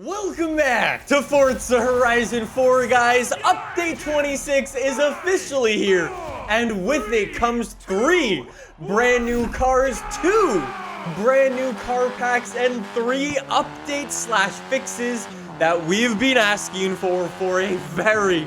Welcome back to Forza Horizon 4, guys. Update 26 is officially here, and with it comes 3 brand new cars, 2 brand new car packs, and 3 updates/fixes that we've been asking for a very,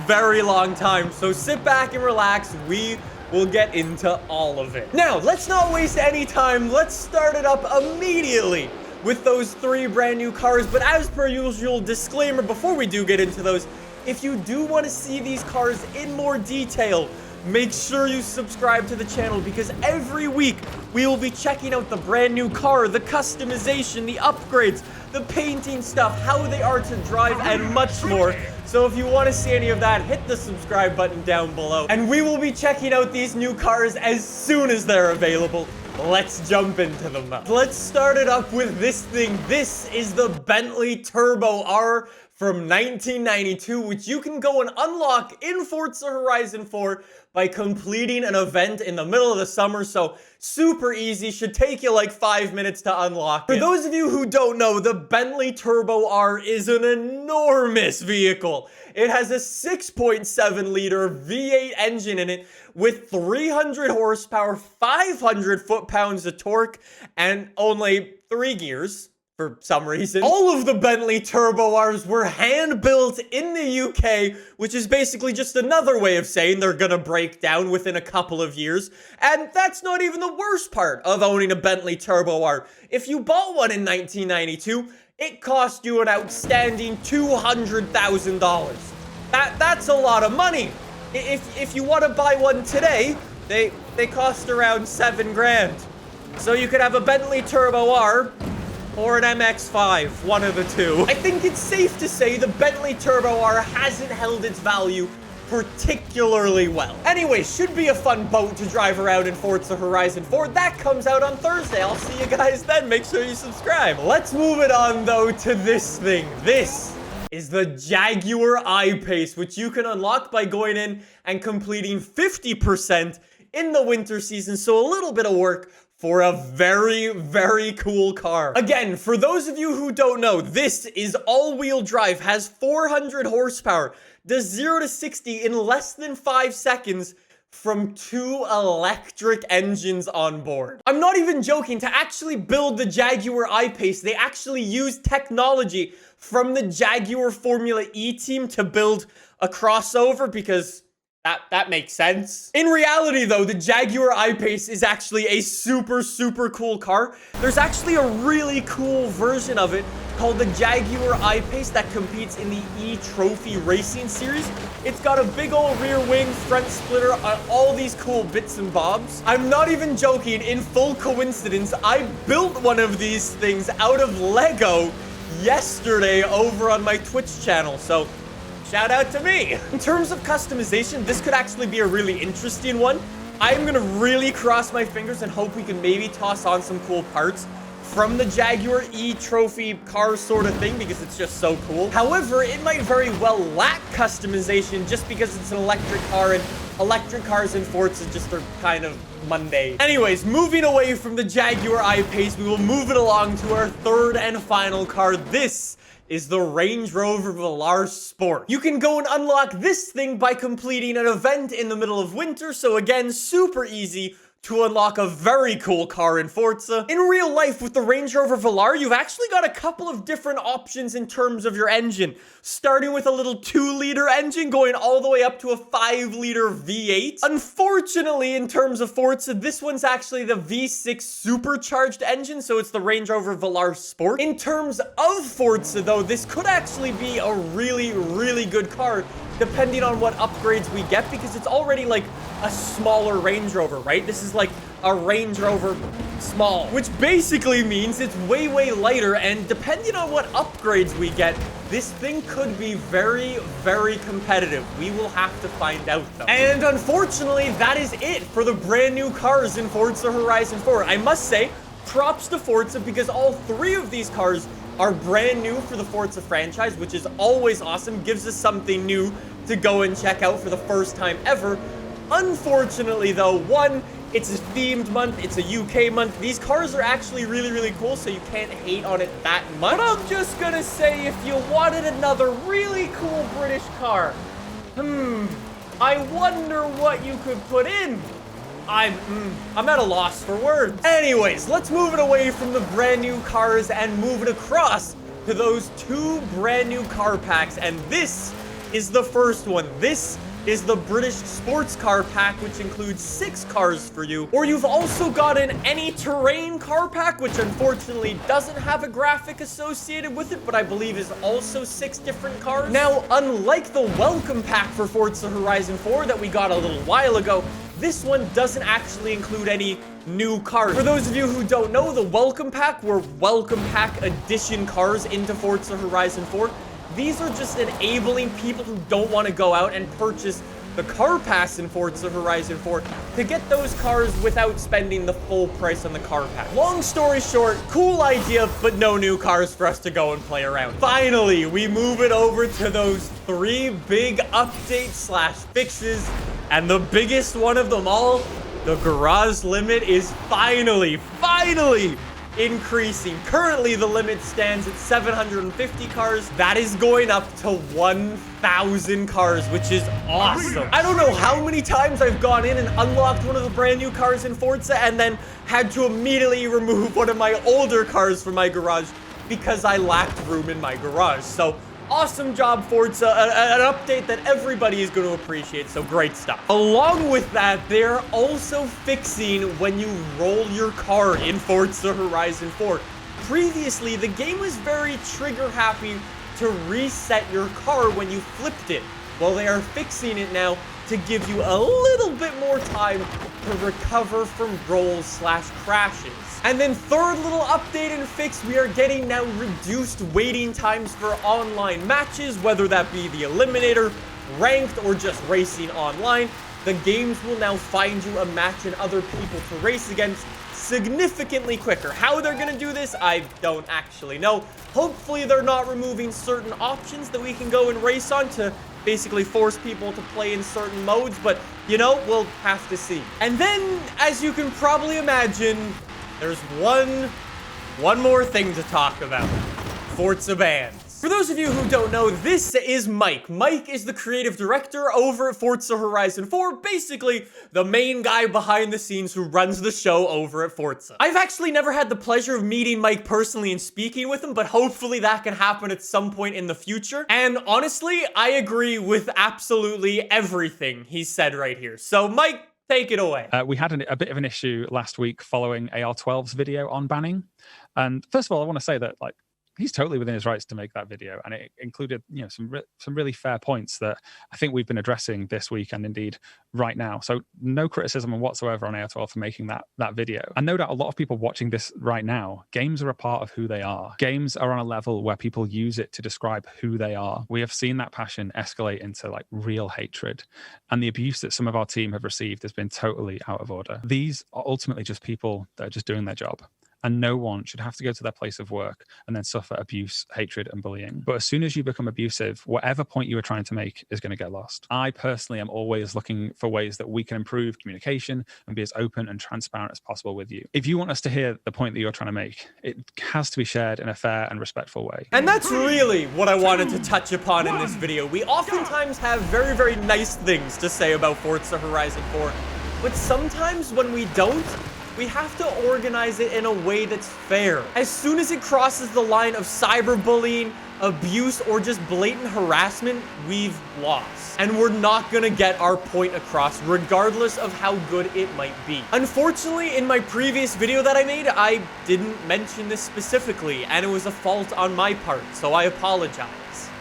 very long time. So sit back and relax. We will get into all of it. Now, let's not waste any time. Let's start it up immediately with those 3 brand new cars. But as per usual, disclaimer before we do get into those, if you do want to see these cars in more detail, make sure you subscribe to the channel, because every week we will be checking out the brand new car, the customization, the upgrades, the painting stuff, how they are to drive, and much more. So if you want to see any of that, hit the subscribe button down below. And we will be checking out these new cars as soon as they're available. Let's jump into them. Let's start it up with this thing. This is the Bentley Turbo R from 1992, which you can go and unlock in Forza Horizon 4 by completing an event in the middle of the summer. So super easy, should take you like 5 minutes to unlock it. For those of you who don't know, the Bentley Turbo R is an enormous vehicle. It has a 6.7 liter V8 engine in it with 300 horsepower, 500 foot-pounds of torque, and only 3 gears. For some reason. All of the Bentley Turbo Rs were hand-built in the UK, which is basically just another way of saying they're gonna break down within a couple of years. And that's not even the worst part of owning a Bentley Turbo R. If you bought one in 1992, it cost you an outstanding $200,000. That's a lot of money. If you want to buy one today, they cost around 7 grand. So you could have a Bentley Turbo R or an MX-5, one of the two. I think it's safe to say the Bentley Turbo R hasn't held its value particularly well. Anyway, should be a fun boat to drive around in Forza Horizon 4. That comes out on Thursday. I'll see you guys then. Make sure you subscribe. Let's move it on, though, to this thing. This is the Jaguar I-Pace, which you can unlock by going in and completing 50% in the winter season. So a little bit of work for a very, very cool car. Again, for those of you who don't know, this is all-wheel drive, has 400 horsepower, does 0 to 60 in less than 5 seconds from 2 electric engines on board. I'm not even joking. To actually build the Jaguar I-Pace, they actually used technology from the Jaguar Formula E team to build a crossover, because that makes sense. In reality, though, the Jaguar I-Pace is actually a super, super cool car. There's actually a really cool version of it called the Jaguar I-Pace that competes in the E-Trophy Racing Series. It's got a big old rear wing, front splitter, all these cool bits and bobs. I'm not even joking. In full coincidence, I built one of these things out of Lego yesterday over on my Twitch channel. So shout out to me. In terms of customization, this could actually be a really interesting one. I'm gonna really cross my fingers and hope we can maybe toss on some cool parts from the Jaguar E-Trophy car sort of thing, because it's just so cool. However, it might very well lack customization just because it's an electric car, and electric cars in Forza just are kind of mundane. Anyways, moving away from the Jaguar I-Pace, we will move it along to our 3rd and final car. This is the Range Rover Velar Sport. You can go and unlock this thing by completing an event in the middle of winter, so again, super easy to unlock a very cool car in Forza. In real life, with the Range Rover Velar, you've actually got a couple of different options in terms of your engine, starting with a little 2-liter engine going all the way up to a 5-liter V8. Unfortunately, in terms of Forza, this one's actually the V6 supercharged engine, so it's the Range Rover Velar Sport. In terms of Forza, though, this could actually be a really, really good car, depending on what upgrades we get, because it's already like a smaller Range Rover, right? This is like a Range Rover small, which basically means it's way, way lighter, and depending on what upgrades we get, this thing could be very, very competitive. We will have to find out, though. And unfortunately, that is it for the brand new cars in Forza Horizon 4. I must say, props to Forza, because all 3 of these cars are brand new for the Forza franchise, which is always awesome. Gives us something new to go and check out for the first time ever. Unfortunately, though, one, It's a themed month. It's a UK month. These cars are actually really, really cool, so you can't hate on it that much. But I'm just gonna say, if you wanted another really cool British car, I wonder what you could put in. I'm at a loss for words. Anyways, let's move it away from the brand new cars and move it across to those 2 brand new car packs. And this is the first one. This is the British Sports Car Pack, which includes 6 cars for you. Or you've also got an Any Terrain Car Pack, which unfortunately doesn't have a graphic associated with it, but I believe is also 6 different cars. Now, unlike the Welcome Pack for Forza Horizon 4 that we got a little while ago, this one doesn't actually include any new cars. For those of you who don't know, the Welcome Pack were Welcome Pack Edition cars into Forza Horizon 4. These are just enabling people who don't want to go out and purchase the car pass in Forza Horizon 4 to get those cars without spending the full price on the car pass. Long story short, cool idea, but no new cars for us to go and play around. Finally, we move it over to those 3 big updates / fixes, and the biggest one of them all, the garage limit is finally increasing. Currently, the limit stands at 750 cars. That is going up to 1,000 cars, which is awesome. I don't know how many times I've gone in and unlocked one of the brand new cars in Forza and then had to immediately remove one of my older cars from my garage because I lacked room in my garage. So awesome job, Forza. An update that everybody is going to appreciate, so great stuff. Along with that, they're also fixing when you roll your car in Forza Horizon 4. Previously, the game was very trigger happy to reset your car when you flipped it. Well, they are fixing it now to give you a little bit more time to recover from rolls / crashes. And then third little update and fix, we are getting now reduced waiting times for online matches, whether that be the Eliminator, ranked, or just racing online. The games will now find you a match and other people to race against significantly quicker. How they're gonna do this, I don't actually know. Hopefully they're not removing certain options that we can go and race on to basically force people to play in certain modes, but you know, we'll have to see. And then, as you can probably imagine, there's one more thing to talk about. Forza bans. For those of you who don't know, this is Mike. Mike is the creative director over at Forza Horizon 4, basically the main guy behind the scenes who runs the show over at Forza. I've actually never had the pleasure of meeting Mike personally and speaking with him, but hopefully that can happen at some point in the future. And honestly, I agree with absolutely everything he said right here. So Mike, take it away. We had a bit of an issue last week following AR12's video on banning. And first of all, I want to say that, like, he's totally within his rights to make that video, and it included, you know, some really fair points that I think we've been addressing this week and indeed right now. So no criticism whatsoever on AR12 for making that video. And no doubt a lot of people watching this right now, games are a part of who they are. Games are on a level where people use it to describe who they are. We have seen that passion escalate into like real hatred, and the abuse that some of our team have received has been totally out of order. These are ultimately just people that are just doing their job. And no one should have to go to their place of work and then suffer abuse, hatred, and bullying. But as soon as you become abusive, whatever point you were trying to make is going to get lost. I personally am always looking for ways that we can improve communication and be as open and transparent as possible with you. If you want us to hear the point that you're trying to make, it has to be shared in a fair and respectful way. And that's really what I wanted to touch upon in this video. We oftentimes have very, very nice things to say about Forza Horizon 4, but sometimes when we don't, we have to organize it in a way that's fair. As soon as it crosses the line of cyberbullying, abuse, or just blatant harassment, we've lost. And we're not gonna get our point across, regardless of how good it might be. Unfortunately, in my previous video that I made, I didn't mention this specifically, and it was a fault on my part, so I apologize.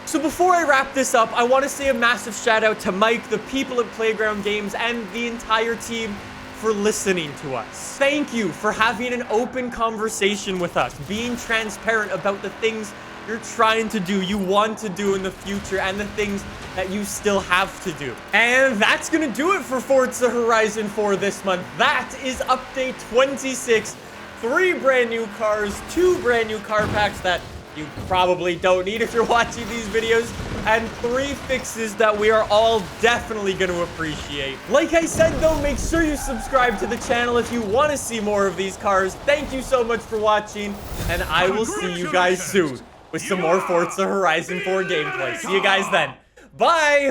So before I wrap this up, I want to say a massive shout out to Mike, the people at Playground Games, and the entire team for listening to us. Thank you for having an open conversation with us, being transparent about the things you're trying to do, you want to do in the future, and the things that you still have to do. And that's gonna do it for Forza Horizon 4 this month. That is update 26. 3 brand new cars, 2 brand new car packs that you probably don't need if you're watching these videos. and 3 fixes that we are all definitely going to appreciate. Like I said, though, make sure you subscribe to the channel if you want to see more of these cars. Thank you so much for watching, and I will see you guys soon with some more Forza Horizon 4 gameplay. See you guys then. Bye!